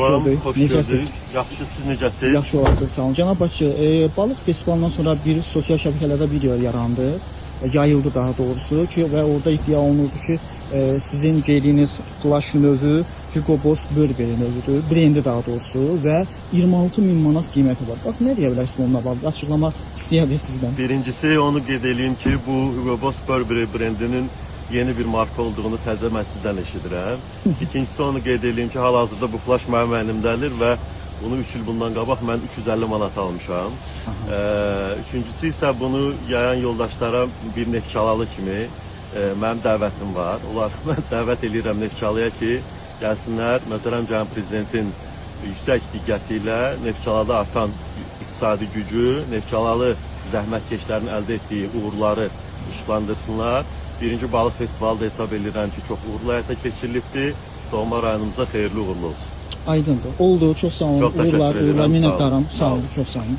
Xoş Necəsiz? gördük. Yaxşı, siz necəsiz? Yaxşı olasınız, sağ olun. Cənab Bakı, balıq festivalından sonra bir sosial şəbəkələrdə video yarandı, yayıldı daha doğrusu ki və orada iddia olunurdu ki, sizin qeydiniz plaş növü Hugo Boss Burberry növüdür, brendi daha doğrusu və 26 min manat qiyməti var. Bax, nə deyə bilərsiniz onunla bağlı? Açıqlama istəyərdik sizdən. Birincisi onu qeyd edeyim ki, bu Hugo Boss Burberry brendinin yeni bir marka olduğunu təzə mən sizdən eşidirəm. İkincisi onu qeyd edeyim ki, hal-hazırda bu plaş mənim əlimdədir və bunu 3 il bundan qabaq mən 350 manat almışam. Üçüncüsü isə bunu yayan yoldaşlara bir Neftçalalı kimi mənim dəvətim var. Onları mən dəvət edirəm Neftçalıya ki, gəlsinlər, möhtərəm cənab prezidentin yüksək diqqəti ilə Neftçalada artan iqtisadi gücü, Neftçalalı zəhmətkeşlərin əldə etdiyi uğurları işıqlandırsınlar. Birinci balıq festivalı da hesab edirəm ki, çox uğurlu həyata keçirilibdir. Doğma rayonumuza xeyirli uğurlu olsun. Aydındır. Oldu. Çox sağ olun. Çox təşəkkür edirəm. Uğurlar, minnətdaram. Sağ olun. Çox sağ olun.